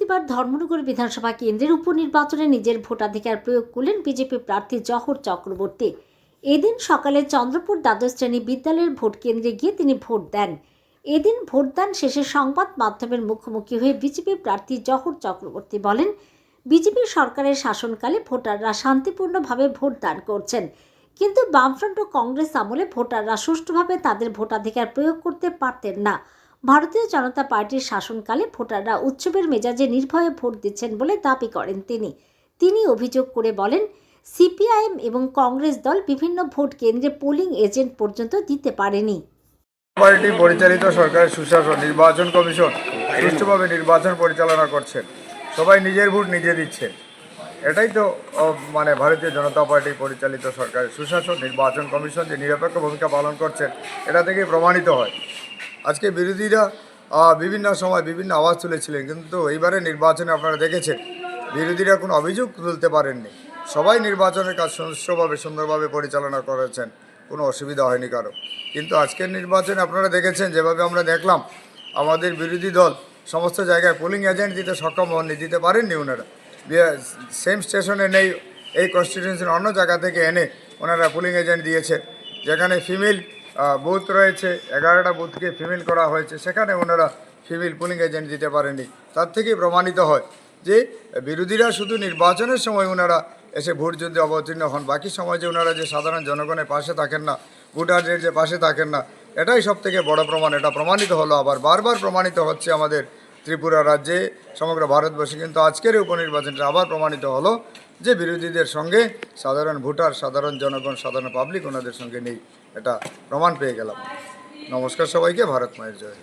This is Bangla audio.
বৃহস্পতিবার ধর্মনগর বিধানসভা কেন্দ্রের উপনির্বাচনে নিজের ভোটাধিকার প্রয়োগ করলেন বিজেপি প্রার্থী জহর চক্রবর্তী। এদিন সকালে চন্দ্রপুর দ্বাদশ শ্রেণী বিদ্যালয়ের ভোট কেন্দ্রে গিয়ে তিনি ভোট দেন। এদিন ভোটদান শেষে সংবাদ মাধ্যমের মুখোমুখি হয়ে বিজেপি প্রার্থী জহর চক্রবর্তী বলেন, বিজেপি সরকারের শাসনকালে ভোটাররা শান্তিপূর্ণভাবে ভোটদান করছেন, কিন্তু বামফ্রন্ট ও কংগ্রেস আমলে ভোটাররা সুষ্ঠুভাবে তাদের ভোটাধিকার প্রয়োগ করতে পারতেন না। ভারতীয় জনতা পার্টির শাসনকালে ভোটাররা উৎসবের মেজাজে নির্ভয়ে ভোট দিচ্ছেন বলে দাবি করেন তিনি অভিযোগ করে বলেন, সিপিআইএম এবং কংগ্রেস দল বিভিন্ন ভোট কেন্দ্রে পোলিং এজেন্ট পর্যন্ত দিতে পারেনি। পার্টি পরিচালিত সরকারের সুশাসন, নির্বাচন কমিশন সুষ্ঠুভাবে নির্বাচন পরিচালনা করছেন, সবাই নিজের ভোট নিজে দিচ্ছেন। এটাই তো ভারতীয় জনতা পার্টি পরিচালিত সরকারের সুশাসন, নির্বাচন কমিশন যে নিরপেক্ষ ভূমিকা পালন করছেন, এটা থেকেই প্রমাণিত হয়। আজকে বিরোধীরা বিভিন্ন সময় বিভিন্ন আওয়াজ তুলেছিলেন, কিন্তু এইবারে নির্বাচনে আপনারা দেখেছেন বিরোধীরা কোনো অভিযোগ তুলতে পারেননি। সবাই নির্বাচনের কাজ সুষ্ঠুভাবে সুন্দরভাবে পরিচালনা করেছেন, কোনো অসুবিধা হয়নি কারো। কিন্তু আজকের নির্বাচনে আপনারা দেখেছেন যেভাবে আমরা দেখলাম, আমাদের বিরোধী দল সমস্ত জায়গায় পোলিং এজেন্ট দিতে সক্ষম হননি, দিতে পারেননি ওনারা। সেম স্টেশনে নেই, এই কনস্টিটিউয়েন্সির অন্য জায়গা থেকে এনে ওনারা পোলিং এজেন্ট দিয়েছেন। যেখানে ফিমেল বুথ রয়েছে, 11টা বুথকে ফিমেল করা হয়েছে, সেখানে ওনারা ফিমেল পোলিং এজেন্ট দিতে পারেনি। তার থেকেই প্রমাণিত হয় যে বিরোধীরা শুধু নির্বাচনের সময় ওনারা এসে ভোট যুদ্ধে অবতীর্ণ হন, বাকি সময় যে ওনারা যে সাধারণ জনগণের পাশে থাকেন না, ভোটারদের যে পাশে থাকেন না, এটাই সব থেকে বড় প্রমাণ। এটা প্রমাণিত হলো, আবার বারবার প্রমাণিত হচ্ছে আমাদের ত্রিপুরা রাজ্যে, সমগ্র ভারতবর্ষে। কিন্তু আজকের এই উপনির্বাচনটা আবার প্রমাণিত হলো যে বিরোধীদের সঙ্গে সাধারণ ভোটার, সাধারণ জনগণ, সাধারণ পাবলিক ওনাদের সঙ্গে নেই। এটা প্রমাণ পেয়ে গেলাম। নমস্কার সবাইকে, ভারত মায়ের জয়।